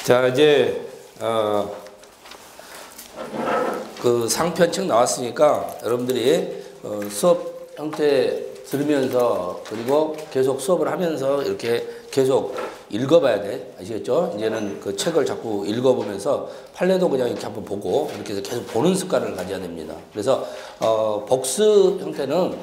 자, 이제 그 상편책 나왔으니까 여러분들이 수업 형태 들으면서 그리고 계속 수업을 하면서 이렇게 계속 읽어봐야 돼. 아시겠죠? 이제는 그 책을 자꾸 읽어보면서 판례도 그냥 이렇게 한번 보고 이렇게 해서 계속 보는 습관을 가져야 됩니다. 그래서 복습 형태는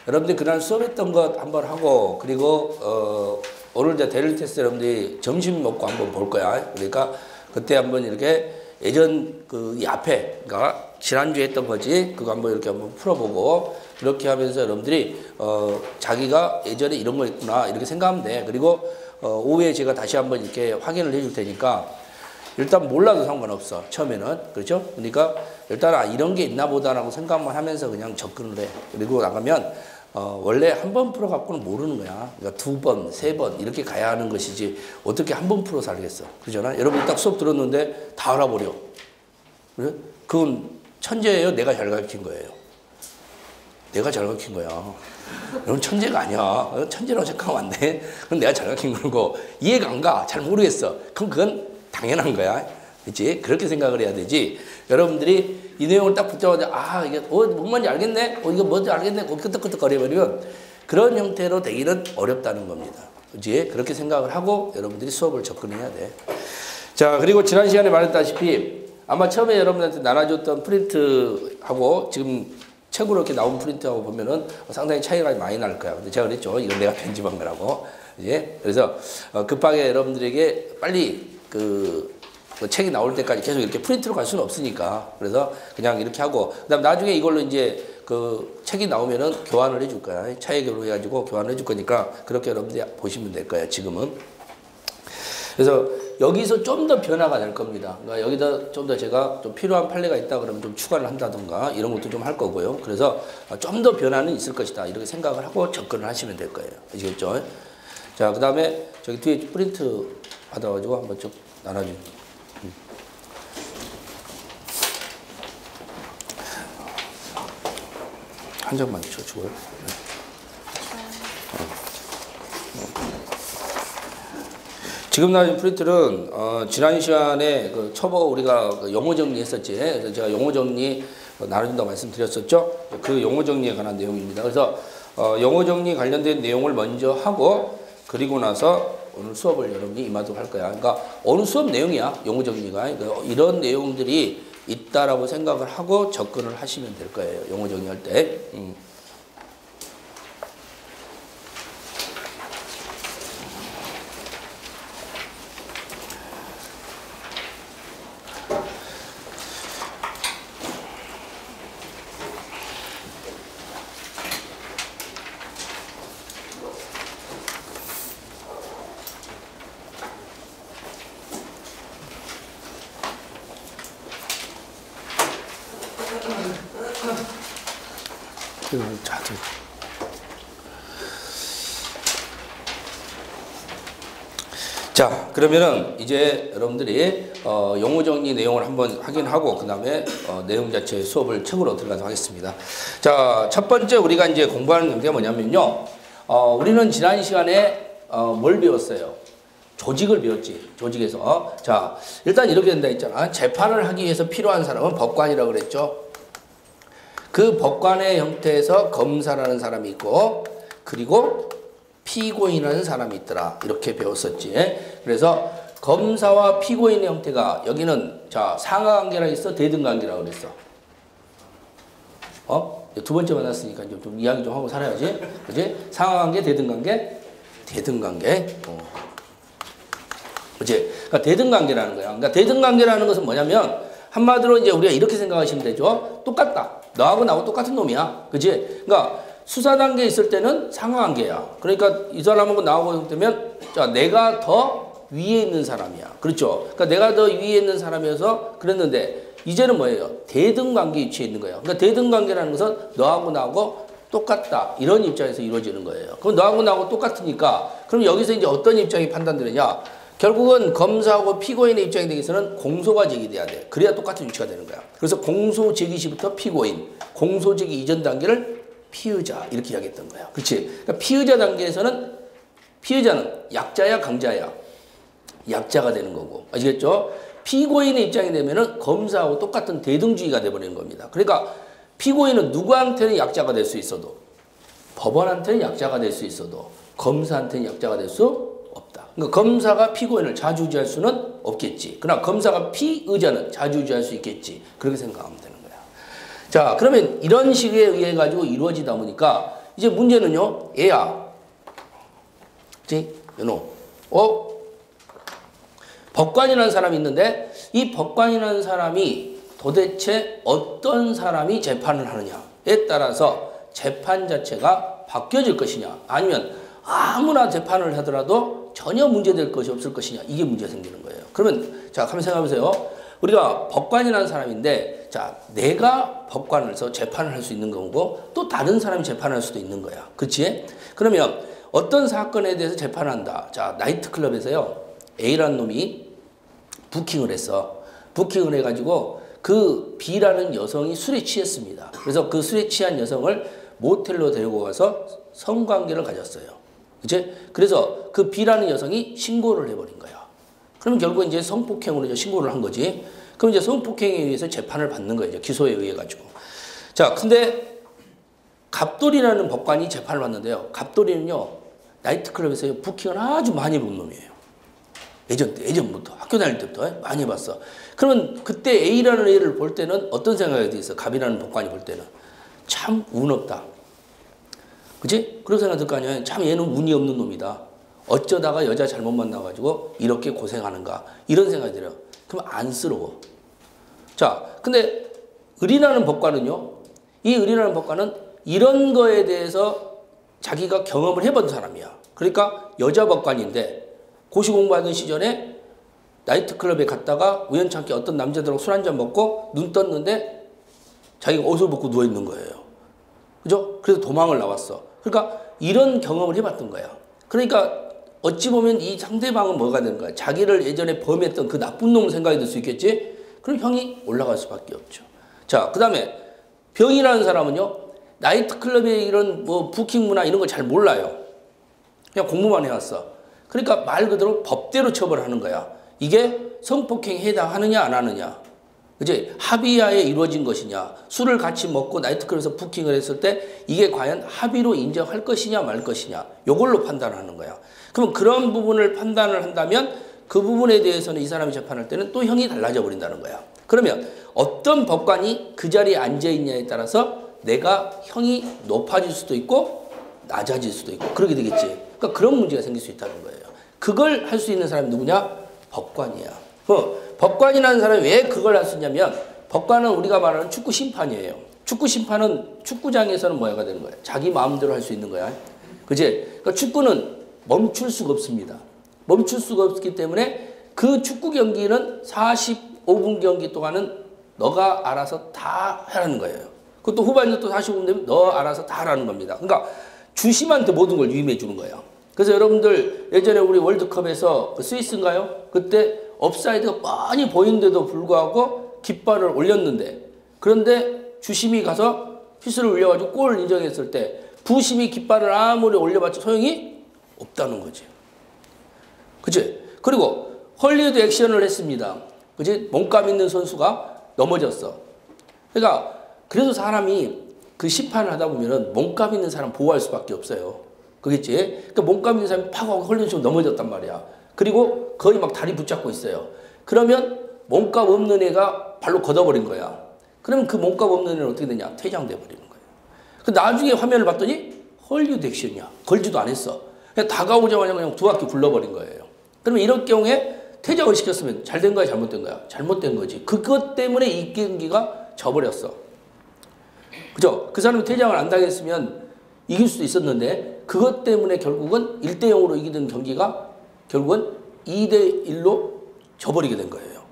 여러분들이 그날 수업했던 것 한번 하고 그리고 오늘 이제 데일리 테스트 여러분들이 점심 먹고 한번 볼 거야. 그러니까 그때 한번 이렇게 예전 그 이 앞에 그러니까 지난주에 했던 거지 그거 한번 이렇게 한번 풀어보고 이렇게 하면서 여러분들이 자기가 예전에 이런 거 있구나 이렇게 생각하면 돼. 그리고 오후에 제가 다시 한번 이렇게 확인을 해줄 테니까 일단 몰라도 상관없어 처음에는. 그렇죠? 그러니까 일단 이런 게 있나 보다라고 생각만 하면서 그냥 접근을 해. 그리고 나가면 원래 한 번 풀어갖고는 모르는 거야. 그러니까 두 번, 세 번 이렇게 가야 하는 것이지 어떻게 한 번 풀어서 알겠어. 그러잖아. 여러분 딱 수업 들었는데 다 알아버려. 그래? 그건 천재예요? 내가 잘 가르친 거예요? 내가 잘 가르친 거야. 여러분 천재가 아니야. 천재라고 생각하면 안 돼. 그건 내가 잘 가르친 거고 이해가 안 가. 잘 모르겠어. 그럼 그건 당연한 거야. 그렇지? 그렇게 생각을 해야 되지. 여러분들이 이 내용을 딱 붙잡아서 이게 뭔 말인지 알겠네? 이거 뭔지 알겠네? 끄떡끄떡 거려버리면 그런 형태로 되기는 어렵다는 겁니다. 그렇지? 그렇게 생각을 하고 여러분들이 수업을 접근해야 돼. 자, 그리고 지난 시간에 말했다시피 아마 처음에 여러분한테 나눠줬던 프린트하고 지금 책으로 이렇게 나온 프린트하고 보면은 상당히 차이가 많이 날 거야. 근데 제가 그랬죠. 이건 내가 편집한 거라고. 이제 그래서 급하게 여러분들에게 빨리 그 책이 나올 때까지 계속 이렇게 프린트로 갈 수는 없으니까 그래서 그냥 이렇게 하고 그다음 나중에 이걸로 이제 그 책이 나오면은 교환을 해줄 거야. 차액으로 해가지고 교환을 해줄 거니까 그렇게 여러분들이 보시면 될 거야. 지금은. 그래서 여기서 좀 더 변화가 될 겁니다. 그러니까 여기다 좀 더 제가 좀 필요한 판례가 있다 그러면 좀 추가를 한다던가 이런 것도 좀 할 거고요. 그래서 좀 더 변화는 있을 것이다. 이렇게 생각을 하고 접근을 하시면 될 거예요. 아시겠죠? 자, 그 다음에 저기 뒤에 프린트 받아가지고 한번 좀 나눠주세요. 한 장만 줘줘요. 지금 나온 프린트는 지난 시간에 그 초보 우리가 그 용어 정리했었지. 그래서 제가 용어 정리 나눠준다고 말씀드렸었죠. 그 용어 정리에 관한 내용입니다. 그래서 용어 정리 관련된 내용을 먼저 하고 그리고 나서 오늘 수업을 여러분이 임하도록 할 거야. 그러니까 오늘 수업 내용이야. 용어 정리가. 그러니까 이런 내용들이 있다라고 생각을 하고 접근을 하시면 될 거예요. 용어 정리할 때. 자, 그러면은 이제 여러분들이 용어 정리 내용을 한번 확인하고 그 다음에 내용 자체 수업을 책으로 들어가도록 하겠습니다. 자, 첫 번째 우리가 이제 공부하는 형태가 뭐냐면요. 우리는 지난 시간에 뭘 배웠어요? 조직을 배웠지. 조직에서. 자, 일단 이렇게 된다 했잖아. 재판을 하기 위해서 필요한 사람은 법관이라고 그랬죠. 그 법관의 형태에서 검사라는 사람이 있고 그리고 피고인이라는 사람이 있더라. 이렇게 배웠었지. 그래서 검사와 피고인의 형태가 여기는 자 상하관계라고 했어? 대등관계라고 그랬어? 두 번째 만났으니까 좀 이야기 좀 하고 살아야지. 그지? 상하관계, 대등관계? 대등관계. 그지? 그러니까 대등관계라는 거야. 그러니까 대등관계라는 것은 뭐냐면 한마디로 이제 우리가 이렇게 생각하시면 되죠. 똑같다. 너하고 나하고 똑같은 놈이야. 그지? 그러니까 수사 단계에 있을 때는 상하관계야. 그러니까 이 사람하고 나하고 되면 자 내가 더 위에 있는 사람이야. 그렇죠? 그러니까 내가 더 위에 있는 사람이어서 그랬는데 이제는 뭐예요? 대등관계 위치에 있는 거예요. 그러니까 대등관계라는 것은 너하고 나하고 똑같다. 이런 입장에서 이루어지는 거예요. 그럼 너하고 나하고 똑같으니까 그럼 여기서 이제 어떤 입장이 판단되느냐? 결국은 검사하고 피고인의 입장에 대해서는 공소가 제기돼야 돼. 그래야 똑같은 위치가 되는 거야. 그래서 공소 제기 시부터 피고인, 공소 제기 이전 단계를 피의자 이렇게 이야기했던 거야. 그렇지? 그러니까 피의자 단계에서는 피의자는 약자야 강자야? 약자가 되는 거고. 아시겠죠? 피고인의 입장이 되면은 검사하고 똑같은 대등주의가 돼버리는 겁니다. 그러니까 피고인은 누구한테는 약자가 될 수 있어도, 법원한테는 약자가 될 수 있어도 검사한테는 약자가 될 수 없다. 그러니까 검사가 피고인을 좌지우지할 수는 없겠지. 그러나 검사가 피의자는 좌지우지할 수 있겠지. 그렇게 생각하면 되는 거야. 자, 그러면 이런 식에 의해 가지고 이루어지다 보니까 이제 문제는요. 얘야. 그치? 법관이라는 사람이 있는데 이 법관이라는 사람이 도대체 어떤 사람이 재판을 하느냐에 따라서 재판 자체가 바뀌어질 것이냐, 아니면 아무나 재판을 하더라도 전혀 문제될 것이 없을 것이냐, 이게 문제가 생기는 거예요. 그러면 자, 한번 생각해보세요. 우리가 법관이라는 사람인데, 자, 내가 법관으로서 재판을 할 수 있는 거고 또 다른 사람이 재판을 할 수도 있는 거야. 그치? 그러면 어떤 사건에 대해서 재판을 한다. 자, 나이트클럽에서요, A라는 놈이 부킹을 했어. 부킹을 해가지고 그 B라는 여성이 술에 취했습니다. 그래서 그 술에 취한 여성을 모텔로 데리고 가서 성관계를 가졌어요. 그치? 그래서 그 B라는 여성이 신고를 해버린 거야. 그러면 결국 이제 성폭행으로 이제 신고를 한 거지. 그럼 이제 성폭행에 의해서 재판을 받는 거예요. 이제 기소에 의해 가지고. 자, 근데 갑돌이라는 법관이 재판을 받는데요. 갑돌이는요, 나이트클럽에서 부킹을 아주 많이 본 놈이에요. 예전부터 학교 다닐 때부터 많이 봤어. 그러면 그때 A라는 애를 볼 때는 어떤 생각이 들었어? 갑이라는 법관이 볼 때는 참 운 없다. 그치? 그런 생각 들 거 아니야. 참 얘는 운이 없는 놈이다. 어쩌다가 여자 잘못 만나가지고 이렇게 고생하는가, 이런 생각이 들어요. 그럼 안쓰러워. 자, 근데 을이라는 법관은요, 이 을이라는 법관은 이런 거에 대해서 자기가 경험을 해본 사람이야. 그러니까 여자 법관인데 고시 공부하던 시절에 나이트클럽에 갔다가 우연찮게 어떤 남자들하고 술 한잔 먹고 눈 떴는데 자기가 옷을 벗고 누워있는 거예요. 그죠? 그래서 도망을 나왔어. 그러니까 이런 경험을 해봤던 거야. 그러니까 어찌 보면 이 상대방은 뭐가 되는 거야? 자기를 예전에 범했던 그 나쁜 놈을 생각이 들 수 있겠지? 그럼 형이 올라갈 수밖에 없죠. 자, 그 다음에 병이라는 사람은요, 나이트클럽의 이런 뭐 부킹 문화 이런 거 잘 몰라요. 그냥 공부만 해왔어. 그러니까 말 그대로 법대로 처벌하는 거야. 이게 성폭행에 해당하느냐 안 하느냐. 그치? 합의하에 이루어진 것이냐. 술을 같이 먹고 나이트클럽에서 부킹을 했을 때 이게 과연 합의로 인정할 것이냐 말 것이냐. 요걸로 판단하는 거야. 그럼 그런 부분을 판단을 한다면 그 부분에 대해서는 이 사람이 재판할 때는 또 형이 달라져 버린다는 거야. 그러면 어떤 법관이 그 자리에 앉아있냐에 따라서 내가 형이 높아질 수도 있고 낮아질 수도 있고 그러게 되겠지. 그러니까 그런 문제가 생길 수 있다는 거예요. 그걸 할 수 있는 사람이 누구냐? 법관이야. 법관이라는 사람이 왜 그걸 할 수 있냐면, 법관은 우리가 말하는 축구 심판이에요. 축구 심판은 축구장에서는 뭐가 되는 거야? 자기 마음대로 할 수 있는 거야. 그치? 그러니까 축구는 멈출 수가 없습니다. 멈출 수가 없기 때문에 그 축구 경기는 45분 경기 동안은 너가 알아서 다 하라는 거예요. 그것도 후반전 또 45분 되면 너 알아서 다 하라는 겁니다. 그러니까 주심한테 모든 걸 위임해 주는 거예요. 그래서 여러분들 예전에 우리 월드컵에서 그 스위스인가요? 그때 업사이드가 뻔히 보이는데도 불구하고 깃발을 올렸는데, 그런데 주심이 가서 휘슬을 울려가지고 골을 인정했을 때 부심이 깃발을 아무리 올려봤자 소용이 없다는 거지. 그치? 그리고 헐리우드 액션을 했습니다. 그치? 몸값 있는 선수가 넘어졌어. 그러니까 그래서 사람이 그 심판을 하다 보면은 몸값 있는 사람 보호할 수밖에 없어요. 그겠지? 그러니까 몸값 있는 사람이 팍 하고 헐리우드처럼 넘어졌단 말이야. 그리고 거의 막 다리 붙잡고 있어요. 그러면 몸값 없는 애가 발로 걷어버린 거야. 그러면 그 몸값 없는 애는 어떻게 되냐? 퇴장돼 버리는 거예요. 그 나중에 화면을 봤더니 헐리우드 액션이야. 걸지도 않았어. 그냥 다가오자마자 그냥 두 바퀴 굴러버린 거예요. 그러면 이런 경우에 퇴장을 시켰으면 잘 된 거야, 잘못된 거야? 잘못된 거지. 그것 때문에 이 경기가 져버렸어. 그죠? 그 사람이 퇴장을 안 당했으면 이길 수도 있었는데 그것 때문에 결국은 1대0으로 이기던 경기가 결국은 2대1로 져버리게 된 거예요.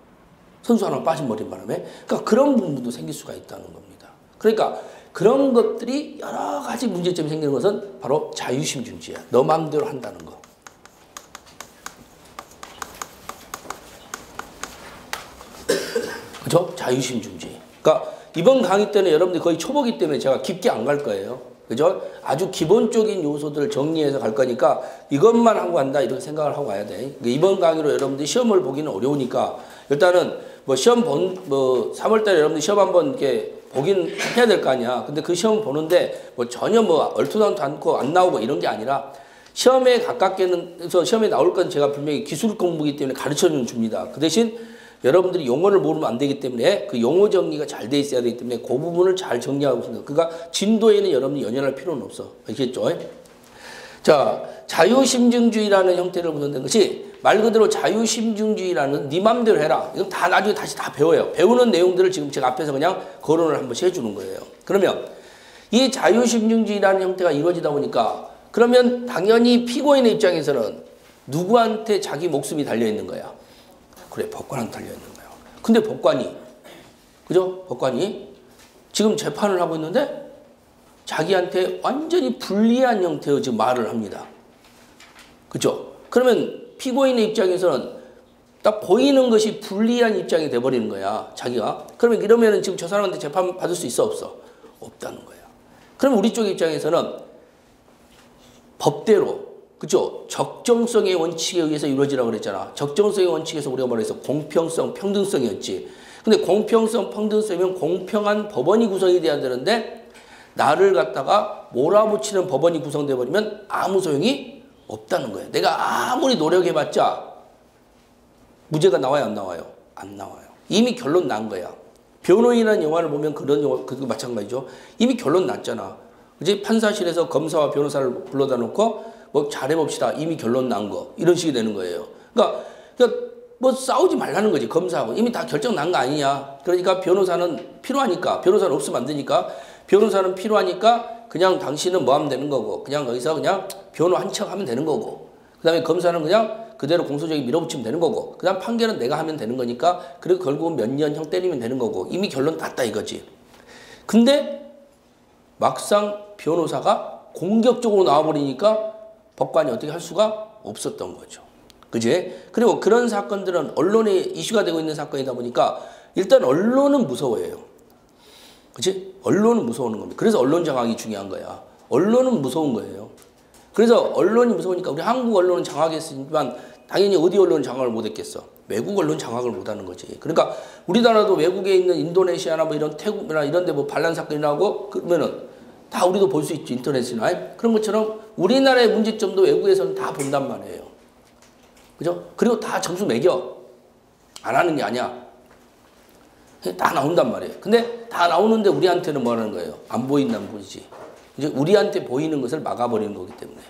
선수 하나 빠져버린 바람에. 그러니까 그런 부분도 생길 수가 있다는 겁니다. 그러니까 그런 것들이 여러 가지 문제점이 생기는 것은 바로 자유심중지야. 너 마음대로 한다는 거. 그죠? 자유심중지. 그러니까 이번 강의 때는 여러분들이 거의 초보기 때문에 제가 깊게 안 갈 거예요. 그죠? 아주 기본적인 요소들을 정리해서 갈 거니까 이것만 하고 간다 이렇게 생각을 하고 가야 돼. 이번 강의로 여러분들이 시험을 보기는 어려우니까 일단은 뭐 시험 뭐 3월달에 여러분들 시험 한번 이렇게 보긴 해야 될 거 아니야. 근데 그 시험 보는데 뭐 전혀 뭐 얼토당토 않고 안 나오고 이런 게 아니라 시험에 가깝게는 해서 시험에 나올 건 제가 분명히 기술 공부이기 때문에 가르쳐는 줍니다. 그 대신 여러분들이 용어를 모르면 안 되기 때문에 그 용어 정리가 잘 돼 있어야 되기 때문에 그 부분을 잘 정리하고 있습니다. 그러니까 진도에는 여러분이 연연할 필요는 없어. 아시겠죠? 자, 자유심증주의라는 형태를 구성된 것이 말 그대로 자유심증주의라는 네 맘대로 해라. 이건 다 나중에 다시 다 배워요. 배우는 내용들을 지금 제가 앞에서 그냥 거론을 한 번씩 해주는 거예요. 그러면 이 자유심증주의라는 형태가 이루어지다 보니까 그러면 당연히 피고인의 입장에서는 누구한테 자기 목숨이 달려있는 거야? 그래, 법관한테 달려있는 거야. 근데 법관이, 그죠? 법관이 지금 재판을 하고 있는데 자기한테 완전히 불리한 형태의 지금 말을 합니다. 그죠? 그러면 피고인의 입장에서는 딱 보이는 것이 불리한 입장이 돼버리는 거야, 자기가. 그러면 이러면은 지금 저 사람한테 재판 받을 수 있어, 없어? 없다는 거야. 그럼 우리 쪽 입장에서는 법대로, 그죠? 적정성의 원칙에 의해서 이루어지라고 그랬잖아. 적정성의 원칙에서 우리가 말해서 공평성, 평등성이었지. 근데 공평성, 평등성이면 공평한 법원이 구성이 돼야 되는데 나를 갖다가 몰아붙이는 법원이 구성돼 버리면 아무 소용이 없다는 거예요. 내가 아무리 노력해봤자 무죄가 나와요, 안 나와요? 안 나와요. 이미 결론 난 거야. 변호인이라는 영화를 보면 그런 영화, 그거 마찬가지죠. 이미 결론 났잖아. 이제 판사실에서 검사와 변호사를 불러다 놓고 뭐 잘해봅시다. 이미 결론 난 거. 이런 식이 되는 거예요. 그러니까 뭐 싸우지 말라는 거지. 검사하고. 이미 다 결정 난 거 아니냐. 그러니까 변호사는 필요하니까. 변호사는 없으면 안 되니까. 변호사는 필요하니까 그냥 당신은 뭐 하면 되는 거고. 그냥 거기서 그냥 변호 한 척 하면 되는 거고. 그 다음에 검사는 그냥 그대로 공소적인 밀어붙이면 되는 거고. 그 다음 판결은 내가 하면 되는 거니까. 그리고 결국은 몇 년 형 때리면 되는 거고. 이미 결론 났다 이거지. 근데 막상 변호사가 공격적으로 나와버리니까 법관이 어떻게 할 수가 없었던 거죠. 그지? 그리고 그런 사건들은 언론에 이슈가 되고 있는 사건이다 보니까 일단 언론은 무서워해요. 그치? 언론은 무서워하는 겁니다. 그래서 언론 장악이 중요한 거야. 언론은 무서운 거예요. 그래서 언론이 무서우니까 우리 한국 언론은 장악했지만 당연히 어디 언론은 장악을 못했겠어? 외국 언론 장악을 못하는 거지. 그러니까 우리나라도 외국에 있는 인도네시아나 뭐 이런 태국이나 이런 데 뭐 반란 사건이 나고 그러면은 다 우리도 볼 수 있지, 인터넷이나. 그런 것처럼 우리나라의 문제점도 외국에서는 다 본단 말이에요. 그죠? 그리고 다 점수 매겨. 안 하는 게 아니야. 다 나온단 말이에요. 근데 다 나오는데 우리한테는 뭐 하는 거예요? 안 보인다는 거지. 이제 우리한테 보이는 것을 막아버리는 거기 때문에.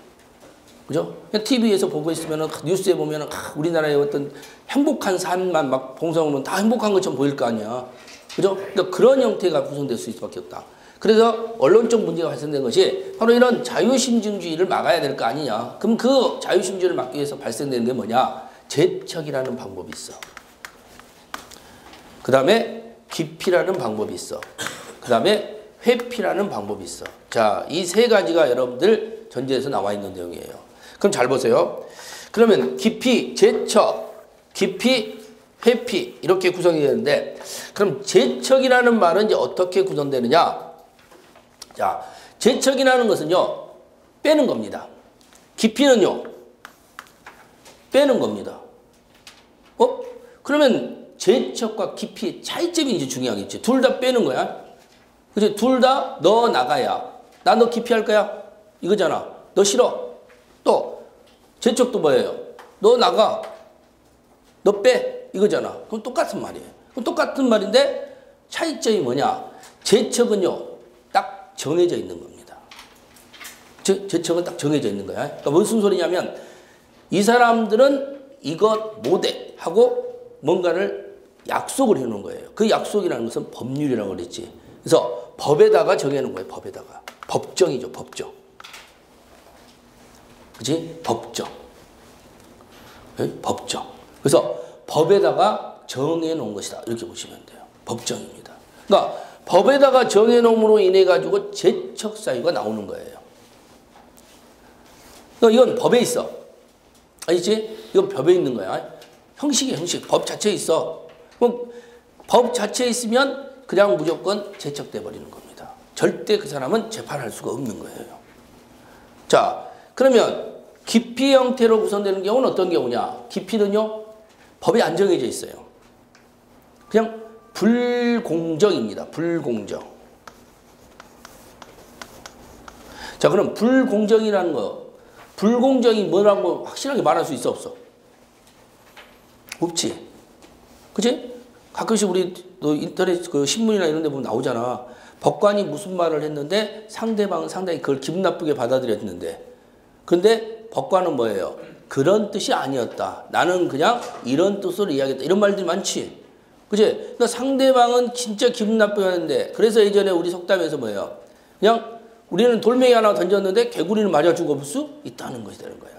그죠? TV에서 보고 있으면은, 뉴스에 보면은, 우리나라의 어떤 행복한 삶만 막 봉사하면 다 행복한 것처럼 보일 거 아니야. 그죠? 그러니까 그런 형태가 구성될 수 수밖에 없다. 그래서 언론적 문제가 발생된 것이 바로 이런 자유심증주의를 막아야 될 거 아니냐. 그럼 그 자유심증주의를 막기 위해서 발생되는 게 뭐냐? 재척이라는 방법이 있어. 그 다음에 기피라는 방법이 있어. 그 다음에 회피라는 방법이 있어. 자, 이 세 가지가 여러분들 전제에서 나와 있는 내용이에요. 그럼 잘 보세요. 그러면 기피, 재척, 기피, 회피 이렇게 구성이 되는데 그럼 재척이라는 말은 이제 어떻게 구성되느냐? 자, 재척이라는 것은요, 빼는 겁니다. 기피는요, 빼는 겁니다. 그러면 재척과 기피의 차이점이 이제 중요하겠지. 둘 다 빼는 거야. 그치? 둘 다 너 나가야. 나 너 기피할 거야? 이거잖아. 너 싫어. 또, 재척도 뭐예요? 너 나가. 너 빼. 이거잖아. 그럼 똑같은 말이에요. 그럼 똑같은 말인데 차이점이 뭐냐? 재척은요, 딱 정해져 있는 겁니다. 재척은 딱 정해져 있는 거야. 그러니까 무슨 소리냐면 이 사람들은 이것 못해 하고 뭔가를 약속을 해놓은 거예요. 그 약속이라는 것은 법률이라고 그랬지. 그래서 법에다가 정해놓은 거예요. 법에다가. 법정이죠. 법정. 그치? 법정. 네? 법정. 그래서 법에다가 정해놓은 것이다. 이렇게 보시면 돼요. 법정입니다. 그러니까 법에다가 정해놓음으로 인해 가지고 재척 사유가 나오는 거예요. 그러니까 이건 법에 있어. 알겠지? 이건 법에 있는 거야. 형식이야, 형식. 법 자체에 있어. 그럼 법 자체에 있으면 그냥 무조건 재척돼 버리는 겁니다. 절대 그 사람은 재판할 수가 없는 거예요. 자, 그러면 기피 형태로 구성되는 경우는 어떤 경우냐? 기피는요, 법에 안 정해져 있어요. 그냥 불공정입니다. 불공정. 자, 그럼 불공정이라는 거, 불공정이 뭐라고 확실하게 말할 수 있어, 없어? 없지. 그치? 가끔씩 우리 인터넷 그 신문이나 이런 데 보면 나오잖아. 법관이 무슨 말을 했는데 상대방은 상당히 그걸 기분 나쁘게 받아들였는데, 근데 법관은 뭐예요? 그런 뜻이 아니었다. 나는 그냥 이런 뜻으로 이야기했다. 이런 말들이 많지. 그치? 그러니까 상대방은 진짜 기분 나쁘게 하는데, 그래서 예전에 우리 속담에서 뭐예요? 그냥 우리는 돌멩이 하나 던졌는데 개구리는 맞아 죽어볼 수 있다는 것이 되는 거예요.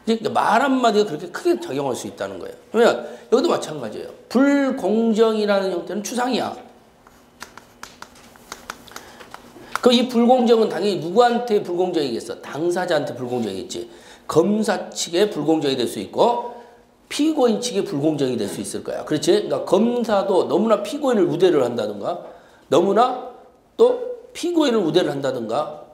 그러니까 말 한마디가 그렇게 크게 작용할 수 있다는 거예요. 그러면 여기도 마찬가지예요. 불공정이라는 형태는 추상이야. 그럼 이 불공정은 당연히 누구한테 불공정이겠어? 당사자한테 불공정이겠지. 검사 측에 불공정이 될 수 있고 피고인 측에 불공정이 될 수 있을 거야. 그렇지? 그러니까 검사도 너무나 피고인을 우대를 한다든가, 너무나 또 피고인을 우대를 한다든가,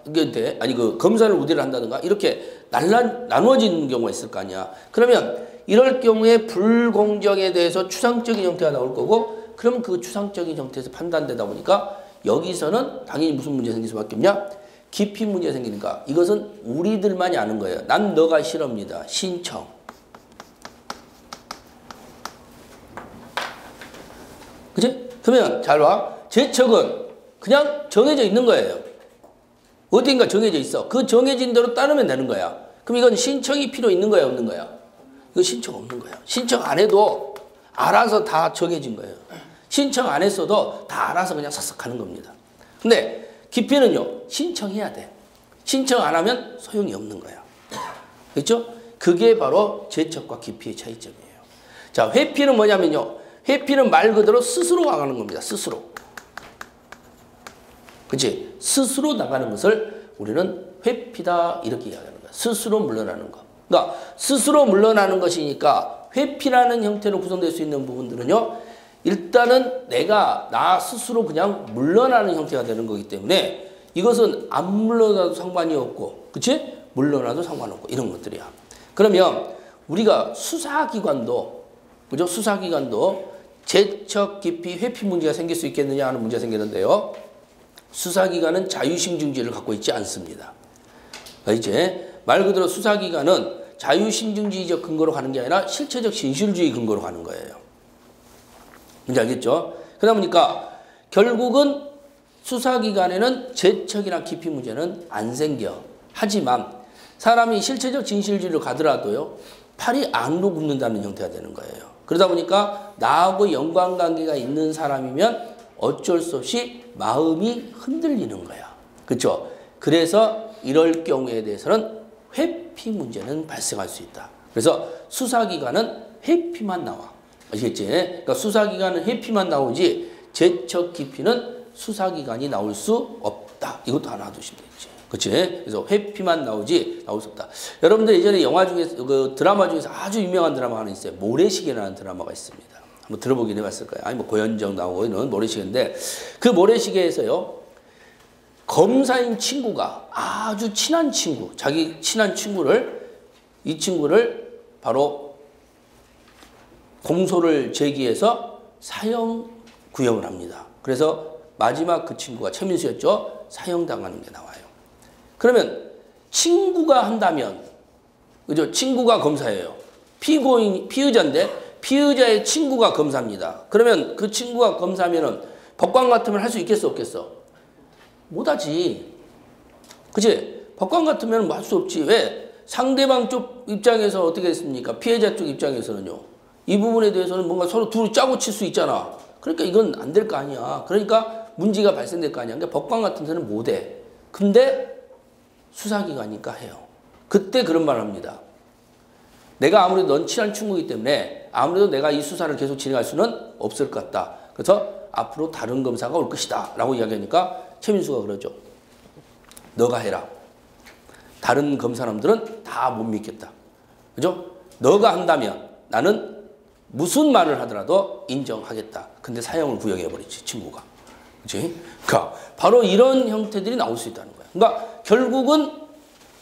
아니 그 검사를 우대를 한다든가, 이렇게 나누어지는 경우가 있을 거 아니야. 그러면 이럴 경우에 불공정에 대해서 추상적인 형태가 나올 거고, 그럼 그 추상적인 형태에서 판단되다 보니까 여기서는 당연히 무슨 문제 생길 수밖에 없냐? 기피 문제 생기니까. 이것은 우리들만이 아는 거예요. 난 너가 싫습니다. 신청. 그치? 그러면 잘 봐. 제척은 그냥 정해져 있는 거예요. 어딘가 정해져 있어. 그 정해진 대로 따르면 되는 거야. 그럼 이건 신청이 필요 있는 거야, 없는 거야? 이거 신청 없는 거야. 신청 안 해도 알아서 다 정해진 거예요. 신청 안 했어도 다 알아서 그냥 싹싹 하는 겁니다. 근데 기피는요, 신청해야 돼. 신청 안 하면 소용이 없는 거야. 그렇죠? 그게 바로 제척과 기피의 차이점이에요. 자, 회피는 뭐냐면요. 회피는 말 그대로 스스로 나가는 겁니다. 스스로. 그치? 스스로 나가는 것을 우리는 회피다 이렇게 이야기하는 거야. 스스로 물러나는 거. 그러니까 스스로 물러나는 것이니까 회피라는 형태로 구성될 수 있는 부분들은요. 일단은 내가 나 스스로 그냥 물러나는 형태가 되는 거기 때문에 이것은 안 물러나도 상관이 없고, 그치? 물러나도 상관없고 이런 것들이야. 그러면 우리가 수사기관도, 그죠? 수사기관도 제척, 기피, 회피 문제가 생길 수 있겠느냐 하는 문제가 생기는데요. 수사기관은 자유심증주의를 갖고 있지 않습니다. 이제 말 그대로 수사기관은 자유심증주의적 근거로 가는 게 아니라 실체적 진실주의 근거로 가는 거예요. 뭔지 알겠죠? 그러다 보니까 결국은 수사기관에는 제척이나 기피 문제는 안 생겨. 하지만 사람이 실체적 진실주의로 가더라도요. 팔이 안으로 굽는다는 형태가 되는 거예요. 그러다 보니까 나하고 연관관계가 있는 사람이면 어쩔 수 없이 마음이 흔들리는 거야. 그렇죠? 그래서 이럴 경우에 대해서는 회피 문제는 발생할 수 있다. 그래서 수사기관은 회피만 나와. 아시겠지? 그러니까 수사기관은 회피만 나오지 제척 기피는 수사기관이 나올 수 없다. 이것도 하나 두시면 되지. 그렇지? 그래서 회피만 나오지 나올 수 없다. 여러분들 예전에 영화 중에서 그 드라마 중에서 아주 유명한 드라마 하나 있어요. 모래시계라는 드라마가 있습니다. 한번 들어보긴 해봤을 거예요. 아니 뭐 고현정 나오고 있는 모래시계인데 그 모래시계에서요. 검사인 친구가 아주 친한 친구, 자기 친한 친구를 이 친구를 바로 공소를 제기해서 사형 구형을 합니다. 그래서 마지막 그 친구가 최민수였죠. 사형당하는 게 나와요. 그러면 친구가 한다면, 그죠? 친구가 검사예요. 피의자인데 피의자의 친구가 검사입니다. 그러면 그 친구가 검사면은 법관 같으면 할 수 있겠어, 없겠어? 못하지. 그치? 법관 같으면 뭐 할 수 없지. 왜? 상대방 쪽 입장에서 어떻게 했습니까? 피해자 쪽 입장에서는요. 이 부분에 대해서는 뭔가 서로 둘이 짜고 칠 수 있잖아. 그러니까 이건 안 될 거 아니야. 그러니까 문제가 발생될 거 아니야. 그러니까 법관 같은 데는 못해. 근데 수사기관이니까 해요. 그때 그런 말을 합니다. 내가 아무래도 넌 친한 친구이기 때문에 아무래도 내가 이 수사를 계속 진행할 수는 없을 것 같다. 그래서 앞으로 다른 검사가 올 것이다. 라고 이야기하니까 최민수가 그러죠. 너가 해라. 다른 검사람들은 다 못 믿겠다. 그죠? 너가 한다면 나는 무슨 말을 하더라도 인정하겠다. 근데 사형을 구형해버리지, 친구가. 그치? 그러니까 바로 이런 형태들이 나올 수 있다는 거야. 그러니까 결국은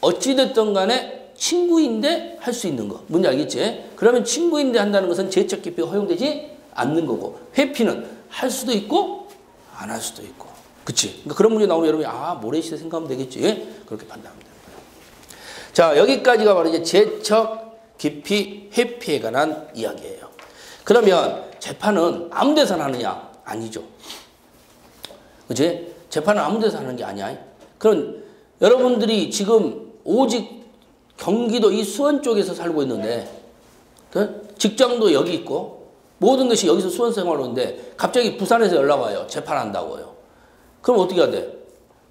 어찌됐든 간에 친구인데 할 수 있는 거. 뭔지 알겠지? 그러면 친구인데 한다는 것은 제적 기피가 허용되지 않는 거고, 회피는 할 수도 있고 안 할 수도 있고. 그치? 그러니까 그런 문제 나오면 여러분이 모래시대 생각하면 되겠지? 그렇게 판단하면 되는 거예요. 자, 여기까지가 바로 이제 제적 기피 회피에 관한 이야기예요. 그러면 재판은 아무 데서나 하느냐? 아니죠. 그치? 재판은 아무 데서 하는 게 아니야. 그럼 여러분들이 지금 오직 경기도 이 수원 쪽에서 살고 있는데, 직장도 여기 있고, 모든 것이 여기서 수원 생활을 하는데, 갑자기 부산에서 연락 와요. 재판한다고요. 그럼 어떻게 해야 돼?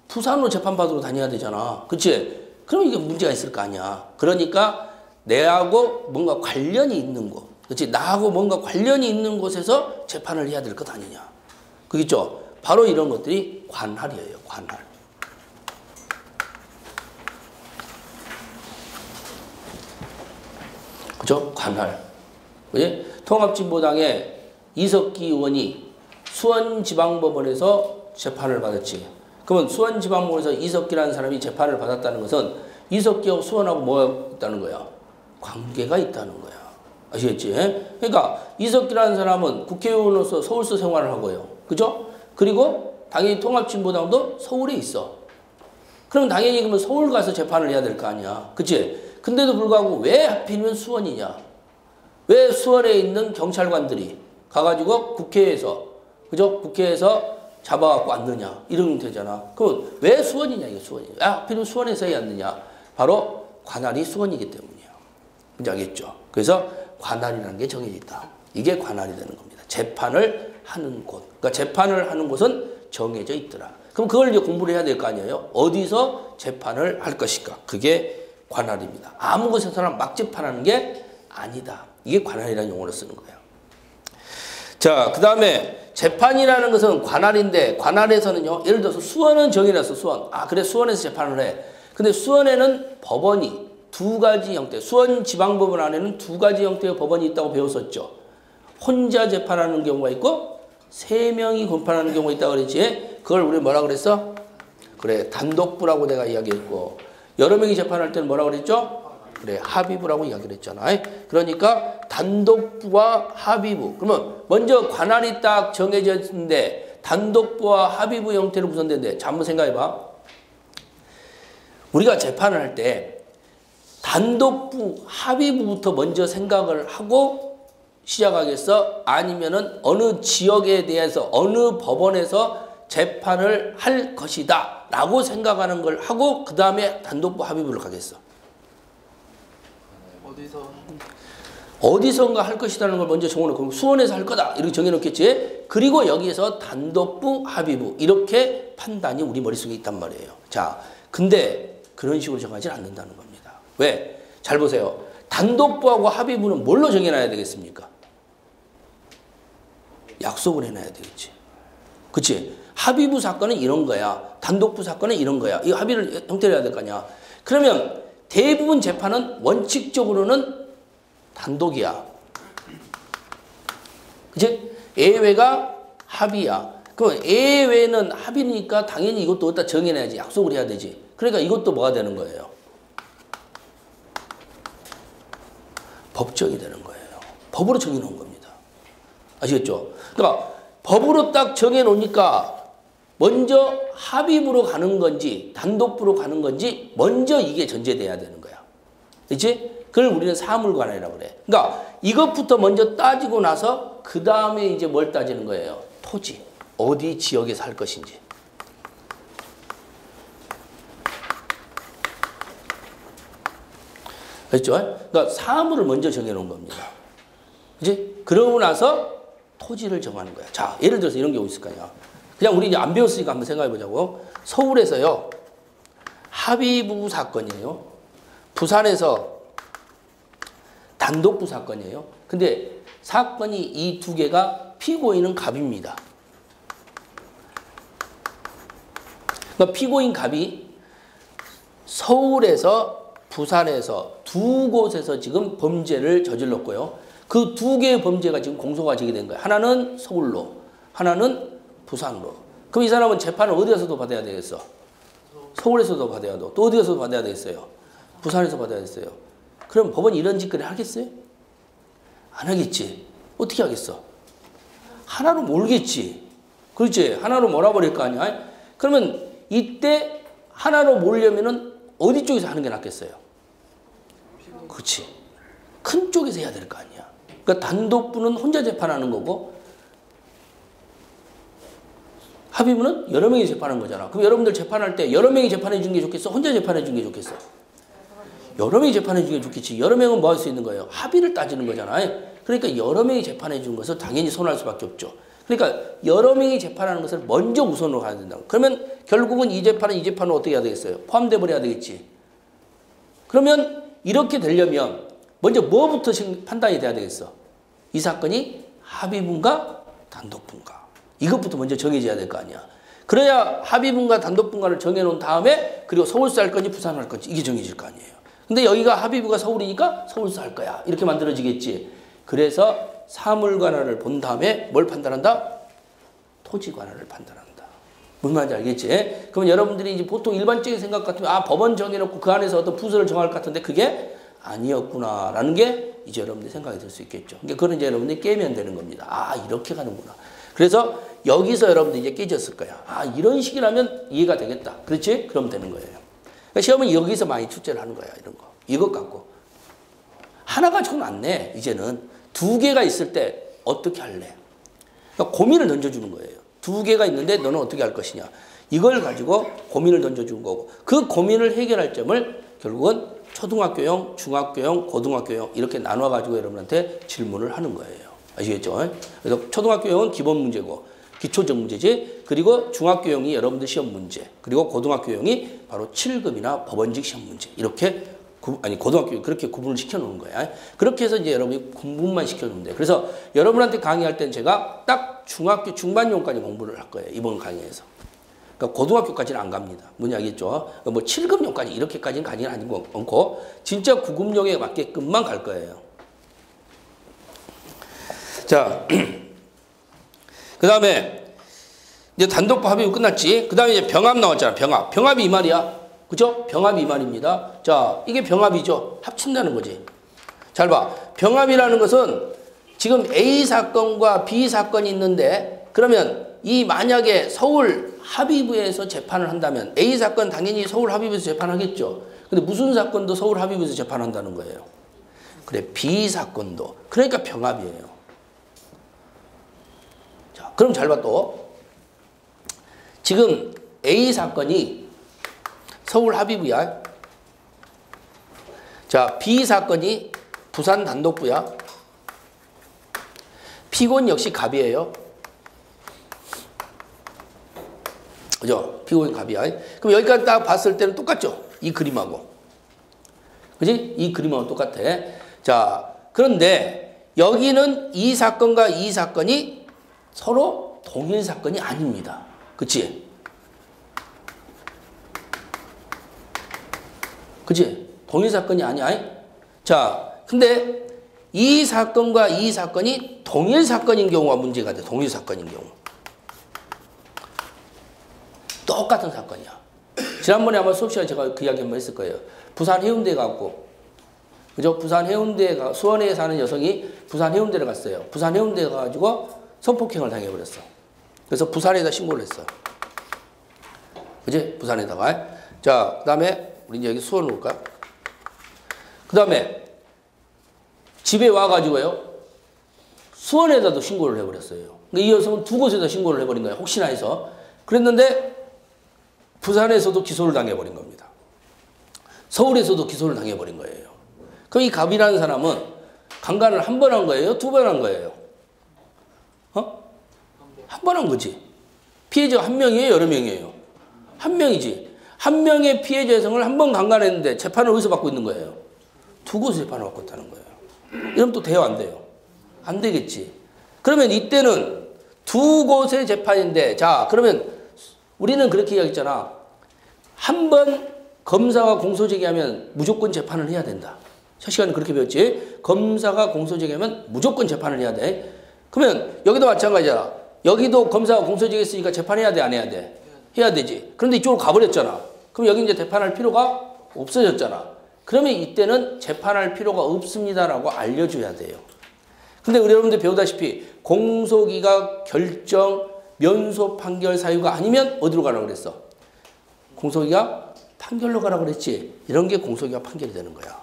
부산으로 재판받으러 다녀야 되잖아. 그치? 그럼 이게 문제가 있을 거 아니야. 그러니까 내하고 뭔가 관련이 있는 곳, 그치? 나하고 뭔가 관련이 있는 곳에서 재판을 해야 될 것 아니냐. 그겠죠? 바로 이런 것들이 관할이에요. 관할. 그죠? 관할. 그지? 통합진보당의 이석기 의원이 수원지방법원에서 재판을 받았지. 그러면 수원지방법원에서 이석기라는 사람이 재판을 받았다는 것은 이석기하고 수원하고 뭐가 있다는 거야? 관계가 있다는 거야. 아시겠지? 그러니까 이석기라는 사람은 국회의원으로서 서울서 생활을 하고요. 그죠? 그리고 당연히 통합진보당도 서울에 있어. 그럼 당연히 그러면 서울 가서 재판을 해야 될 거 아니야. 그치? 근데도 불구하고 왜 하필이면 수원이냐? 왜 수원에 있는 경찰관들이 가가지고 국회에서, 그죠? 국회에서 잡아갖고 앉느냐? 이러면 되잖아. 그럼 왜 수원이냐? 이게 수원이냐? 왜 하필이면 수원에서 해야 앉느냐? 바로 관할이 수원이기 때문이야. 뭔지 알겠죠? 그래서 관할이라는 게 정해져 있다. 이게 관할이 되는 겁니다. 재판을 하는 곳. 그러니까 재판을 하는 곳은 정해져 있더라. 그럼 그걸 이제 공부를 해야 될 거 아니에요? 어디서 재판을 할 것인가? 그게 관할입니다. 아무 곳에서나 막 재판하는 게 아니다. 이게 관할이라는 용어를 쓰는 거예요. 자, 그 다음에 재판이라는 것은 관할인데, 관할에서는요, 예를 들어서 수원은 정해놨어, 수원. 그래, 수원에서 재판을 해. 근데 수원에는 법원이 두 가지 형태, 수원지방법원 안에는 두 가지 형태의 법원이 있다고 배웠었죠. 혼자 재판하는 경우가 있고, 세 명이 재판하는 경우가 있다고 그랬지. 그걸 우리 뭐라 그랬어? 그래, 단독부라고 내가 이야기했고, 여러 명이 재판할 때는 뭐라고 그랬죠? 그래, 합의부라고 이야기를 했잖아. 그러니까 단독부와 합의부. 그러면 먼저 관할이 딱 정해져 있는데 단독부와 합의부 형태로 구성되는데, 자, 한번 생각해봐. 우리가 재판을 할 때 단독부, 합의부부터 먼저 생각을 하고 시작하겠어? 아니면은 어느 지역에 대해서 어느 법원에서 재판을 할 것이다 라고 생각하는 걸 하고 그 다음에 단독부 합의부를 가겠어? 어디선가 할 것이라는 걸 먼저 정해놓고 수원에서 할 거다 이렇게 정해놓겠지. 그리고 여기에서 단독부 합의부 이렇게 판단이 우리 머릿속에 있단 말이에요. 자, 근데 그런 식으로 정하지 않는다는 겁니다. 왜? 잘 보세요. 단독부하고 합의부는 뭘로 정해놔야 되겠습니까? 약속을 해놔야 되겠지. 그치? 합의부 사건은 이런 거야. 단독부 사건은 이런 거야. 이 합의를 형태로 해야 될 거 아니야. 그러면 대부분 재판은 원칙적으로는 단독이야. 그치? 예외가 합의야. 그럼 예외는 합의니까 당연히 이것도 어디다 정해놔야지. 약속을 해야 되지. 그러니까 이것도 뭐가 되는 거예요? 법정이 되는 거예요. 법으로 정해놓은 겁니다. 아시겠죠? 그러니까 법으로 딱 정해놓으니까 먼저 합의부로 가는 건지 단독부로 가는 건지 먼저 이게 전제돼야 되는 거야. 그렇지? 그걸 우리는 사물관할이라고 그래. 그러니까 이것부터 먼저 따지고 나서 그 다음에 이제 뭘 따지는 거예요? 토지. 어디 지역에서 할 것인지. 그렇죠? 그러니까 사물을 먼저 정해놓은 겁니다. 그렇지? 그러고 나서 토지를 정하는 거야. 자, 예를 들어서 이런 경우 있을 거 아니야. 그냥 우리 이제 안 배웠으니까 한번 생각해 보자고. 서울에서요, 합의부 사건이에요. 부산에서 단독부 사건이에요. 근데 사건이 이 두 개가 피고인은 갑입니다. 그러니까 피고인 갑이 서울에서 부산에서 두 곳에서 지금 범죄를 저질렀고요. 그 두 개의 범죄가 지금 공소가 제기된 거예요. 하나는 서울로, 하나는 부산으로. 그럼 이 사람은 재판을 어디에서도 받아야 되겠어? 서울에서도 받아야 돼. 또 어디에서도 받아야 되겠어요? 부산에서 받아야 되겠어요. 그럼 법원이 이런 짓거리 하겠어요? 안 하겠지. 어떻게 하겠어? 하나로 몰겠지. 그렇지. 하나로 몰아버릴 거 아니야. 그러면 이때 하나로 몰려면은 어디 쪽에서 하는 게 낫겠어요? 그렇지. 큰 쪽에서 해야 될 거 아니야. 그러니까 단독부는 혼자 재판하는 거고 합의부는 여러 명이 재판하는 거잖아. 그럼 여러분들 재판할 때 여러 명이 재판해 준 게 좋겠어? 혼자 재판해 준 게 좋겠어? 여러 명이 재판해 준 게 좋겠지. 여러 명은 뭐 할 수 있는 거예요? 합의를 따지는 거잖아요. 그러니까 여러 명이 재판해 준 것을 당연히 선호할 수밖에 없죠. 그러니까 여러 명이 재판하는 것을 먼저 우선으로 가야 된다. 그러면 결국은 이 재판은 어떻게 해야 되겠어요? 포함돼 버려야 되겠지. 그러면 이렇게 되려면 먼저 뭐부터 판단이 돼야 되겠어? 이 사건이 합의분과 단독분과. 이것부터 먼저 정해져야 될 거 아니야. 그래야 합의분과 단독분과를 정해놓은 다음에 그리고 서울서 할 건지 부산 할 건지 이게 정해질 거 아니에요. 근데 여기가 합의부가 서울이니까 서울서 할 거야. 이렇게 만들어지겠지. 그래서 사물관할을 본 다음에 뭘 판단한다? 토지관할을 판단한다. 무슨 말인지 알겠지? 그러면 여러분들이 이제 보통 일반적인 생각 같으면 법원 정해놓고 그 안에서 어떤 부서를 정할 것 같은데 그게 아니었구나라는 게 이제 여러분들이 생각이 들 수 있겠죠. 그러니까 그건 이제 여러분들이 깨면 되는 겁니다. 이렇게 가는구나. 그래서 여기서 여러분들이 이제 깨졌을 거야. 이런 식이라면 이해가 되겠다. 그렇지? 그럼 되는 거예요. 그러니까 시험은 여기서 많이 출제를 하는 거야. 이런 거. 이것 갖고. 하나 가지고는 안 내. 이제는. 두 개가 있을 때 어떻게 할래? 그러니까 고민을 던져주는 거예요. 두 개가 있는데 너는 어떻게 할 것이냐. 이걸 가지고 고민을 던져주는 거고 그 고민을 해결할 점을 결국은 초등학교용, 중학교용, 고등학교용 이렇게 나눠가지고 여러분한테 질문을 하는 거예요. 아시겠죠? 그래서 초등학교용은 기본 문제고 기초적 문제지. 그리고 중학교용이 여러분들 시험 문제. 그리고 고등학교용이 바로 7급이나 법원직 시험 문제. 이렇게 고등학교 그렇게 구분을 시켜놓은 거야. 그렇게 해서 이제 여러분이 공부만 시켜놓는데. 그래서 여러분한테 강의할 때는 제가 딱 중학교 중반용까지 공부를 할 거예요. 이번 강의에서. 그러니까 고등학교까지는 안 갑니다. 뭔지 알겠죠? 뭐 7급용까지 이렇게까지는 가지는 않고 진짜 9급용에 맞게끔만 갈 거예요. 자, 그 다음에 이제 단독부 합의부 끝났지. 그 다음에 이제 병합 나왔잖아. 병합이 이 말이야. 그죠? 병합이 이 말입니다. 자, 이게 병합이죠. 합친다는 거지. 잘 봐. 병합이라는 것은 지금 A 사건과 B 사건이 있는데 그러면 이 만약에 서울 합의부에서 재판을 한다면 A 사건 당연히 서울 합의부에서 재판하겠죠. 근데 무슨 사건도 서울 합의부에서 재판한다는 거예요. 그래, B 사건도. 그러니까 병합이에요. 자, 그럼 잘 봐 또. 지금 A 사건이 서울 합의부야. 자, B 사건이 부산 단독부야. 피고인 역시 갑이에요. 그죠? 피고인 갑이야. 그럼 여기까지 딱 봤을 때는 똑같죠? 이 그림하고. 그지? 이 그림하고 똑같아. 자, 그런데 여기는 이 사건과 이 사건이 서로 동일 사건이 아닙니다. 그치? 그치? 동일 사건이 아니야. 자, 근데 이 사건과 이 사건이 동일 사건인 경우가 문제가 돼. 동일 사건인 경우. 똑같은 사건이야. 지난번에 아마 수업 시간에 제가 그 이야기 한번 했을 거예요. 부산 해운대 가고, 그죠? 부산 해운대 가 수원에 사는 여성이 부산 해운대를 갔어요. 부산 해운대 가가지고 성폭행을 당해버렸어. 그래서 부산에다 신고를 했어. 그지? 부산에다가. 자, 그 다음에 우리 이제 여기 수원으로 올까? 그 다음에 집에 와가지고요. 수원에다도 신고를 해버렸어요. 그러니까 이 여성은 두 곳에다 신고를 해버린 거예요. 혹시나 해서. 그랬는데 부산에서도 기소를 당해버린 겁니다. 서울에서도 기소를 당해버린 거예요. 그럼 이 갑이라는 사람은 강간을 한 번 한 거예요? 두 번 한 거예요? 한 번 한 거지. 피해자가 한 명이에요? 여러 명이에요? 한 명이지. 한 명의 피해자 여성을 한 번 강간했는데 재판을 어디서 받고 있는 거예요? 두 곳에서 재판을 받고 있다는 거예요. 이러면 또 돼요? 안 돼요? 안 되겠지. 그러면 이때는 두 곳의 재판인데, 자, 그러면 우리는 그렇게 이야기했잖아. 한 번 검사가 공소제기하면 무조건 재판을 해야 된다. 첫 시간에 그렇게 배웠지. 검사가 공소제기하면 무조건 재판을 해야 돼. 그러면 여기도 마찬가지야. 여기도 검사가 공소시효했으니까 재판해야 돼, 안 해야 돼? 해야 되지. 그런데 이쪽으로 가버렸잖아. 그럼 여기 이제 재판할 필요가 없어졌잖아. 그러면 이때는 재판할 필요가 없습니다라고 알려줘야 돼요. 근데 우리 여러분들 배우다시피 공소기각 결정 면소 판결 사유가 아니면 어디로 가라고 그랬어? 공소기각 판결로 가라고 그랬지. 이런 게 공소기각 판결이 되는 거야.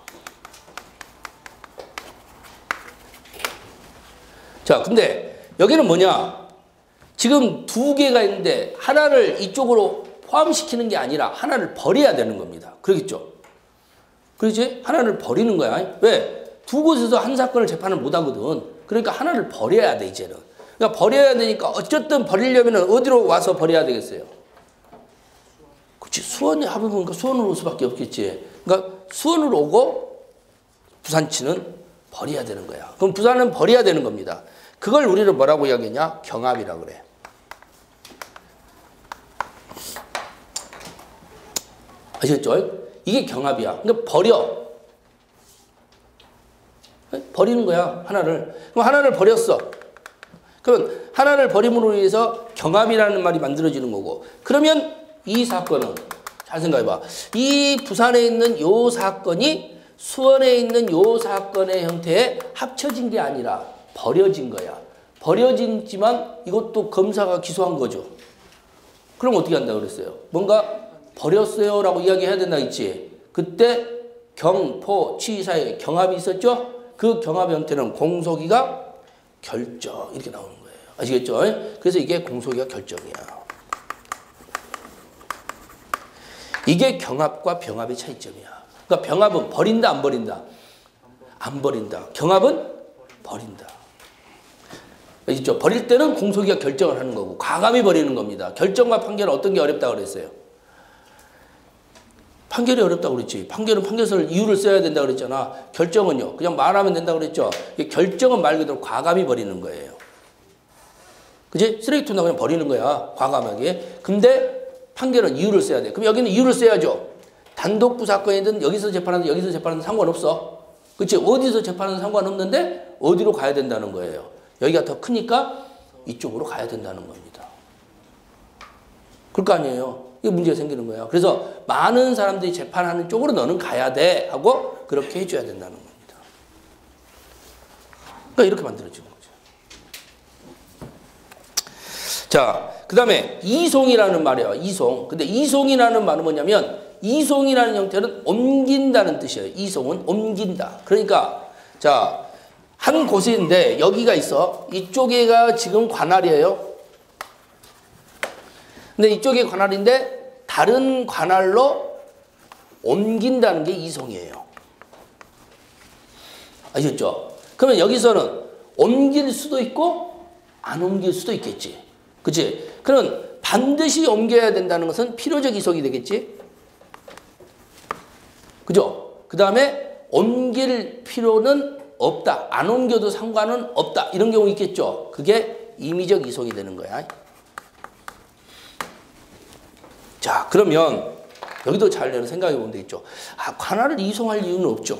자, 근데 여기는 뭐냐? 지금 두 개가 있는데 하나를 이쪽으로 포함시키는 게 아니라 하나를 버려야 되는 겁니다. 그러겠죠? 그렇지? 하나를 버리는 거야. 왜? 두 곳에서 한 사건을 재판을 못 하거든. 그러니까 하나를 버려야 돼, 이제는. 그러니까 버려야 되니까 어쨌든 버리려면 어디로 와서 버려야 되겠어요? 그렇지. 수원에 합을 보니까 수원으로 올 수밖에 없겠지. 그러니까 수원으로 오고 부산치는 버려야 되는 거야. 그럼 부산은 버려야 되는 겁니다. 그걸 우리는 뭐라고 이야기하냐? 경합이라고 그래. 아시겠죠? 이게 경합이야. 그러니까 버리는 거야, 하나를. 그럼 하나를 버렸어. 그러면 하나를 버림으로 인해서 경합이라는 말이 만들어지는 거고. 그러면 이 사건은, 잘 생각해봐. 이 부산에 있는 요 사건이 수원에 있는 요 사건의 형태에 합쳐진 게 아니라 버려진 거야. 버려지지만 이것도 검사가 기소한 거죠. 그럼 어떻게 한다고 그랬어요? 뭔가 버렸어요 라고 이야기해야 된다 했지. 그때 경포 취 사이에 경합이 있었죠. 그 경합 형태는 공소기각 결정 이렇게 나오는 거예요. 아시겠죠? 그래서 이게 공소기각 결정이야. 이게 경합과 병합의 차이점이야. 그러니까 병합은 버린다 안 버린다? 안 버린다. 경합은 버린다. 아시죠? 버릴 때는 공소기각 결정을 하는 거고 과감히 버리는 겁니다. 결정과 판결은 어떤 게 어렵다고 그랬어요? 판결이 어렵다고 그랬지. 판결은 판결서를 이유를 써야 된다고 그랬잖아. 결정은요. 그냥 말하면 된다고 그랬죠. 결정은 말 그대로 과감히 버리는 거예요. 그치? 쓰레기통 나 그냥 버리는 거야. 과감하게. 근데 판결은 이유를 써야 돼. 그럼 여기는 이유를 써야죠. 단독부 사건이든 여기서 재판하든 여기서 재판하든 상관없어. 그치? 어디서 재판하든 상관없는데 어디로 가야 된다는 거예요. 여기가 더 크니까 이쪽으로 가야 된다는 겁니다. 그럴 거 아니에요. 이게 문제가 생기는 거예요. 그래서 많은 사람들이 재판하는 쪽으로 너는 가야 돼 하고 그렇게 해줘야 된다는 겁니다. 그러니까 이렇게 만들어지는 거죠. 자, 그 다음에 이송이라는 말이에요. 이송. 근데 이송이라는 말은 뭐냐면 이송이라는 형태는 옮긴다는 뜻이에요. 이송은 옮긴다. 그러니까 자, 한 곳인데 여기가 있어. 이쪽에가 지금 관할이에요. 근데 이쪽이 관할인데 다른 관할로 옮긴다는 게 이송이에요. 아셨죠? 그러면 여기서는 옮길 수도 있고 안 옮길 수도 있겠지. 그치? 그러면 반드시 옮겨야 된다는 것은 필요적 이송이 되겠지? 그죠? 그 다음에 옮길 필요는 없다. 안 옮겨도 상관은 없다. 이런 경우 있겠죠? 그게 임의적 이송이 되는 거야. 자, 그러면 여기도 잘 생각해 보면 되겠죠. 아, 관할을 이송할 이유는 없죠.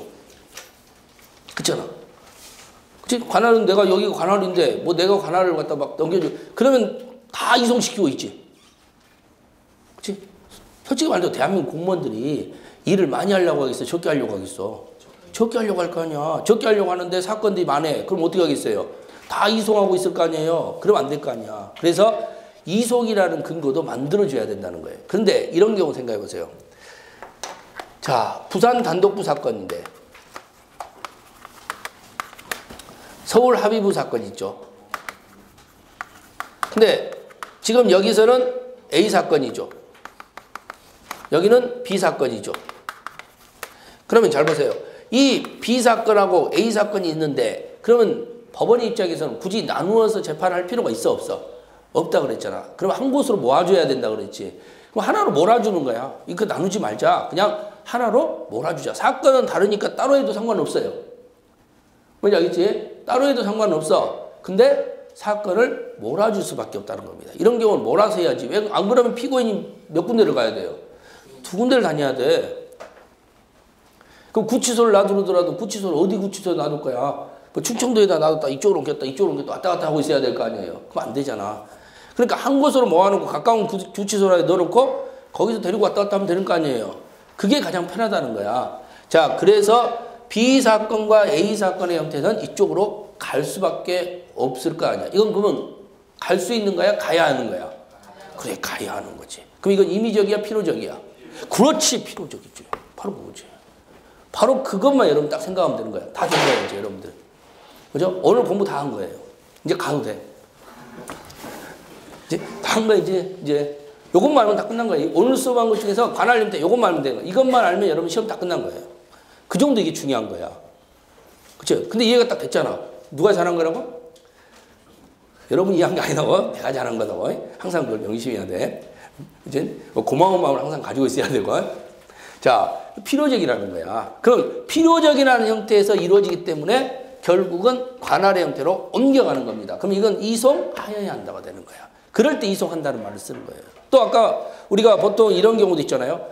그렇잖아. 그치? 관할은 내가 여기가 관할인데 뭐 내가 관할을 갖다 막 넘겨줘. 그러면 다 이송시키고 있지. 그치? 솔직히 말해서 대한민국 공무원들이 일을 많이 하려고 하겠어? 적게 하려고 하겠어? 적게 하려고 할 거 아니야. 적게 하려고 하는데 사건들이 많아. 그럼 어떻게 하겠어요? 다 이송하고 있을 거 아니에요. 그러면 안 될 거 아니야. 그래서 이송이라는 근거도 만들어줘야 된다는 거예요. 그런데 이런 경우 생각해 보세요. 자, 부산 단독부 사건인데 서울 합의부 사건 있죠. 근데 지금 여기서는 A 사건이죠. 여기는 B 사건이죠. 그러면 잘 보세요. 이 B 사건하고 A 사건이 있는데 그러면 법원의 입장에서는 굳이 나누어서 재판할 필요가 있어 없어? 없다 그랬잖아. 그럼 한 곳으로 모아줘야 된다 그랬지. 그럼 하나로 몰아주는 거야. 이거 나누지 말자. 그냥 하나로 몰아주자. 사건은 다르니까 따로 해도 상관없어요. 뭔지 알겠지? 따로 해도 상관없어. 근데 사건을 몰아줄 수밖에 없다는 겁니다. 이런 경우는 몰아서 해야지. 왜 안 그러면 피고인이 몇 군데를 가야 돼요? 두 군데를 다녀야 돼. 그럼 구치소를 놔두더라도 구치소를 어디 구치소에 놔둘 거야? 뭐 충청도에다 놔뒀다 이쪽으로 옮겼다 이쪽으로 옮겼다 왔다 갔다 하고 있어야 될 거 아니에요. 그럼 안 되잖아. 그러니까 한 곳으로 모아놓고 가까운 구치소에 넣어놓고 거기서 데리고 왔다 갔다 하면 되는 거 아니에요. 그게 가장 편하다는 거야. 자, 그래서 B 사건과 A 사건의 형태는 이쪽으로 갈 수밖에 없을 거 아니야. 이건 그러면 갈 수 있는 거야? 가야 하는 거야? 그래, 가야 하는 거지. 그럼 이건 임의적이야? 필요적이야? 그렇지, 필요적이지. 바로 그거지. 바로 그것만 여러분 딱 생각하면 되는 거야. 다 된 거예요, 이제 여러분들. 그죠? 오늘 공부 다 한 거예요. 이제 가도 돼. 이제 다 한 거야, 이제. 요것만 알면 다 끝난 거예요. 오늘 수업한 것 중에서 관할림 때 요것만 알면 되는 거예요. 이것만 알면 여러분 시험 다 끝난 거예요. 그 정도 이게 중요한 거야. 그쵸? 근데 이해가 딱 됐잖아. 누가 잘한 거라고? 여러분이 이해한 게 아니라고? 내가 잘한 거라고. 항상 그걸 명심해야 돼. 이제 고마운 마음을 항상 가지고 있어야 되고. 자, 필요적이라는 거야. 그럼 필요적이라는 형태에서 이루어지기 때문에 결국은 관할의 형태로 옮겨가는 겁니다. 그럼 이건 이송하여야 한다고 되는 거야. 그럴 때 이송한다는 말을 쓰는 거예요. 또 아까 우리가 보통 이런 경우도 있잖아요.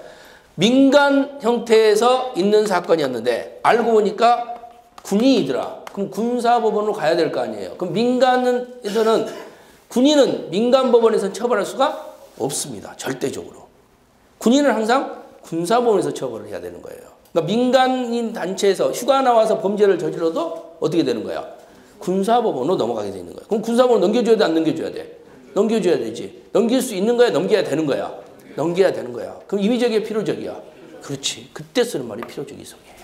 민간 형태에서 있는 사건이었는데 알고 보니까 군인이더라. 그럼 군사법원으로 가야 될 거 아니에요. 그럼 민간에서는 군인은 민간법원에서 처벌할 수가 없습니다. 절대적으로. 군인은 항상 군사법원에서 처벌을 해야 되는 거예요. 그러니까 민간인 단체에서 휴가 나와서 범죄를 저질러도 어떻게 되는 거야? 군사법원으로 넘어가게 되는 거야. 그럼 군사법원 넘겨줘야 돼, 안 넘겨줘야 돼? 넘겨줘야 되지. 넘길 수 있는 거야, 넘겨야 되는 거야? 넘겨야 되는 거야. 그럼 임의적이야, 필요적이야? 그렇지. 그때 쓰는 말이 필요적 이성이에요.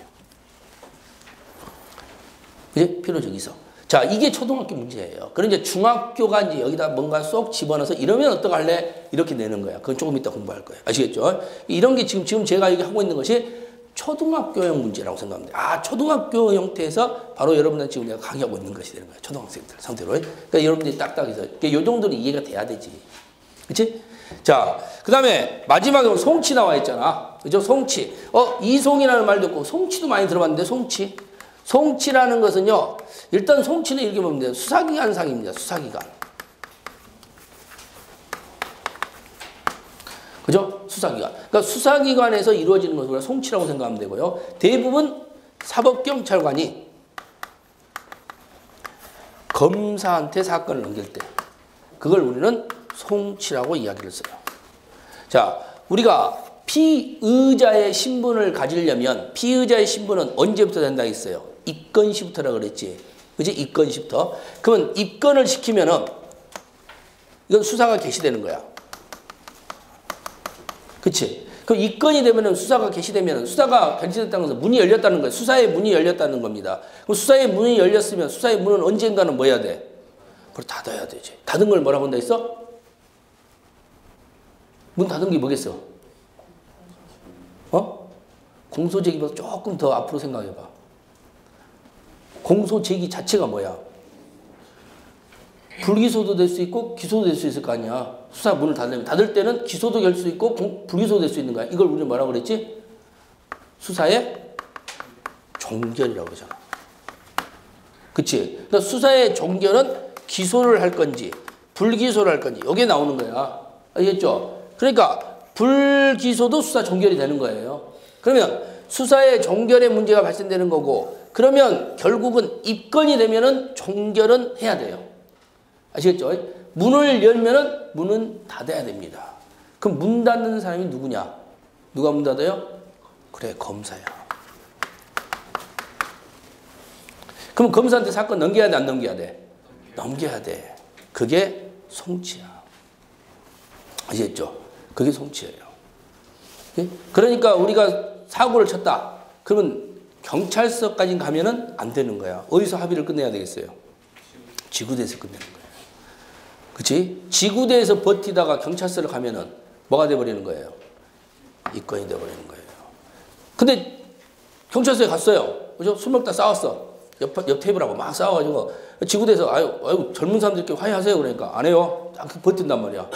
그지? 필요적 이성. 자, 이게 초등학교 문제예요. 그럼 이제 중학교가 이제 여기다 뭔가 쏙 집어넣어서 이러면 어떡할래? 이렇게 내는 거야. 그건 조금 이따 공부할 거예요. 아시겠죠? 이런 게 지금 제가 여기 하고 있는 것이 초등학교형 문제라고 생각하면 돼요. 아, 초등학교 형태에서 바로 여러분들 지금 내가 강의하고 있는 것이 되는 거예요. 초등학생들 상태로. 그러니까 여러분들이 딱딱해서. 이 정도는 이해가 돼야 되지. 그치? 자, 그 다음에 마지막으로 송치 나와 있잖아. 그죠? 송치. 이송이라는 말도 있고, 송치도 많이 들어봤는데, 송치. 송치라는 것은요, 일단 송치는 이렇게 보면 돼요. 수사기관상입니다. 수사기관. 그죠? 수사기관. 그러니까 수사기관에서 이루어지는 것을 송치라고 생각하면 되고요. 대부분 사법경찰관이 검사한테 사건을 넘길 때, 그걸 우리는 송치라고 이야기를 써요. 자, 우리가 피의자의 신분을 가지려면 피의자의 신분은 언제부터 된다 했어요? 입건시부터라 그랬지. 그지? 입건시부터. 그러면 입건을 시키면은 이건 수사가 개시되는 거야. 그치? 그럼 입건이 되면은 수사가 개시되면은 수사가 개시됐다는 것은 문이 열렸다는 거예요. 수사의 문이 열렸다는 겁니다. 그럼 수사의 문이 열렸으면 수사의 문은 언젠가는 뭐 해야 돼? 그걸 닫아야 되지. 닫은 걸 뭐라고 한다 했어? 문 닫은 게 뭐겠어? 공소제기보다 조금 더 앞으로 생각해봐. 공소제기 자체가 뭐야? 불기소도 될 수 있고 기소도 될 수 있을 거 아니야. 수사 문을 닫으면 닫을 때는 기소도 될 수 있고 불기소도 될 수 있는 거야. 이걸 우리는 뭐라고 그랬지? 수사의 종결이라고 그러잖아. 그치? 그러니까 수사의 종결은 기소를 할 건지 불기소를 할 건지 이게 나오는 거야. 알겠죠? 그러니까 불기소도 수사 종결이 되는 거예요. 그러면 수사의 종결에 문제가 발생되는 거고, 그러면 결국은 입건이 되면은 종결은 해야 돼요. 아시겠죠? 문을 열면은 문은 닫아야 됩니다. 그럼 문 닫는 사람이 누구냐? 누가 문 닫아요? 그래, 검사야. 그럼 검사한테 사건 넘겨야 돼, 안 넘겨야 돼? 넘겨야 돼. 그게 송치야. 아시겠죠? 그게 송치예요. 그러니까 우리가 사고를 쳤다. 그러면 경찰서까지 가면은 안 되는 거야. 어디서 합의를 끝내야 되겠어요? 지구대에서 끝내는 거예요. 그치? 지구대에서 버티다가 경찰서를 가면은 뭐가 돼버리는 거예요? 입건이 돼버리는 거예요. 근데 경찰서에 갔어요. 그죠? 술 먹다 싸웠어. 옆 테이블하고 막 싸워가지고 지구대에서 아유 젊은 사람들끼리 화해하세요. 그러니까 안 해요. 딱 버틴단 말이야.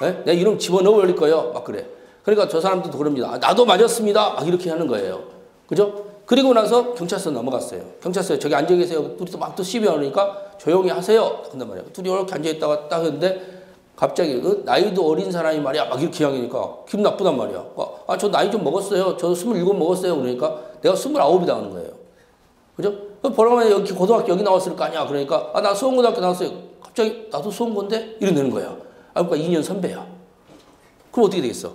네? 내가 이름 집어넣어 올릴 거예요. 막 그래. 그러니까 저 사람들도 그럽니다. 나도 맞았습니다. 막 이렇게 하는 거예요. 그죠? 그리고 나서 경찰서 넘어갔어요. 경찰서에 저기 앉아 계세요. 둘이서 막 또 시비 하니까 조용히 하세요. 한단 말이야. 둘이 이렇게 앉아있다가 딱 했는데 갑자기 나이도 어린 사람이 말이야. 막 이렇게 이야기하니까 기분 나쁘단 말이야. 저 나이 좀 먹었어요. 저 27 먹었어요. 그러니까 내가 29이 당하는 거예요. 그죠? 보라면 여기 고등학교 여기 나왔을 거 아니야. 그러니까 나 수원고등학교 나왔어요. 갑자기 나도 수원고인데? 이러는 거야. 그러니까 2년 선배야. 그럼 어떻게 되겠어?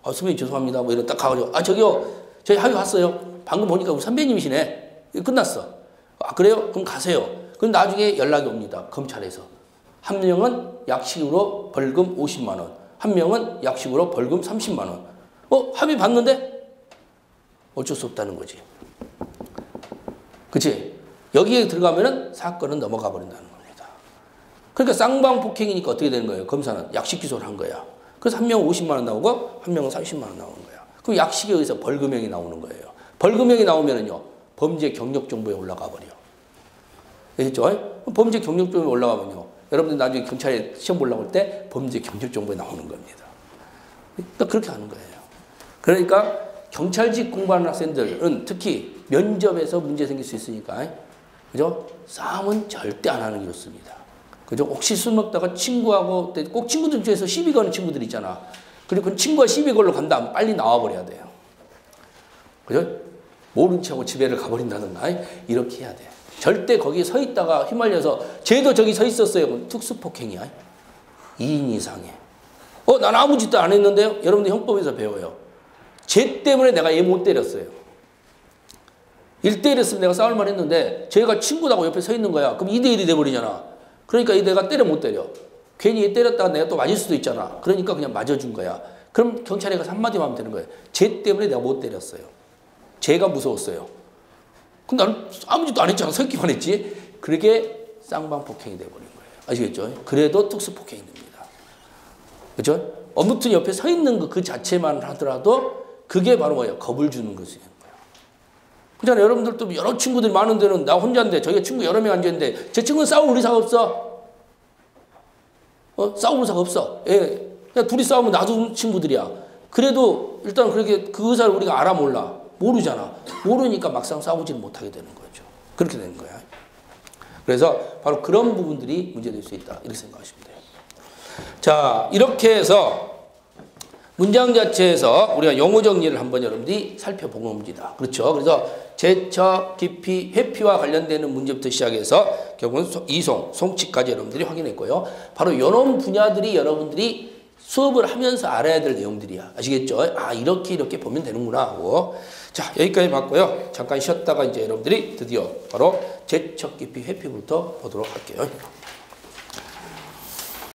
선배님 죄송합니다. 뭐 이런 딱 가가지고 저기요 저희 합의 왔어요. 방금 보니까 우리 선배님이시네. 끝났어. 그래요? 그럼 가세요. 그럼 나중에 연락이 옵니다. 검찰에서. 한 명은 약식으로 벌금 50만 원. 한 명은 약식으로 벌금 30만 원. 합의 봤는데? 어쩔 수 없다는 거지. 그치? 여기에 들어가면은 사건은 넘어가 버린다는 겁니다. 그러니까 쌍방폭행이니까 어떻게 되는 거예요? 검사는 약식 기소를 한 거야. 그래서 한 명은 50만 원 나오고 한 명은 30만 원 나오는 거야. 그럼 약식에 의해서 벌금형이 나오는 거예요. 벌금형이 나오면은요, 범죄 경력 정보에 올라가 버려. 아시죠? 범죄 경력 정보에 올라가면요, 여러분들 나중에 경찰에 시험 보려고 할 때 범죄 경력 정보에 나오는 겁니다. 그러니까 그렇게 하는 거예요. 그러니까 경찰직 공부하는 학생들은 특히 면접에서 문제 생길 수 있으니까, 그죠? 싸움은 절대 안 하는 게 좋습니다. 그죠? 혹시 술 먹다가 친구하고, 꼭 친구들 중에서 시비 거는 친구들 있잖아. 그리고 그 친구가 시비 걸러 간다. 빨리 나와버려야 돼요. 그죠? 모른 척하고 집에를 가버린다든가, 이렇게 해야 돼. 절대 거기에 서 있다가 휘말려서, 쟤도 저기 서 있었어요. 그럼 특수폭행이야. 2인 이상에. 난 아무 짓도 안 했는데요? 여러분들 형법에서 배워요. 쟤 때문에 내가 얘 못 때렸어요. 1대1이었으면 내가 싸울 만 했는데, 쟤가 친구라고 옆에 서 있는 거야. 그럼 2대1이 돼버리잖아. 그러니까 내가 때려 못 때려. 괜히 얘 때렸다가 내가 또 맞을 수도 있잖아. 그러니까 그냥 맞아준 거야. 그럼 경찰에 가서 한마디만 하면 되는 거예요. 쟤 때문에 내가 못 때렸어요. 쟤가 무서웠어요. 근데 나는 아무 짓도 안 했잖아. 서 있기만 했지. 그렇게 쌍방폭행이 돼버린 거예요. 아시겠죠? 그래도 특수폭행이 됩니다. 그렇죠? 아무튼 옆에 서 있는 그 자체만 하더라도 그게 바로 뭐예요? 겁을 주는 것이에요. 그잖아요. 여러분들도 여러 친구들이 많은 데는 나 혼자인데 저희가 친구 여러 명 앉아있는데 제 친구는 싸울 의사가 없어. 싸울 의사가 없어. 예. 그냥 둘이 싸우면 나도 친구들이야. 그래도 일단 그렇게 그 의사를 우리가 알아 몰라. 모르잖아. 모르니까 막상 싸우지는 못하게 되는 거죠. 그렇게 되는 거야. 그래서 바로 그런 부분들이 문제될 수 있다. 이렇게 생각하시면 돼요. 자, 이렇게 해서 문장 자체에서 우리가 용어 정리를 한번 여러분들이 살펴본 겁니다. 그렇죠? 그래서 제처, 기피, 회피와 관련되는 문제부터 시작해서 결국은 이송, 송치까지 여러분들이 확인했고요. 바로 이런 분야들이 여러분들이 수업을 하면서 알아야 될 내용들이야. 아시겠죠? 이렇게 보면 되는구나 하고. 자, 여기까지 봤고요. 잠깐 쉬었다가 이제 여러분들이 드디어 바로 제처, 기피, 회피부터 보도록 할게요.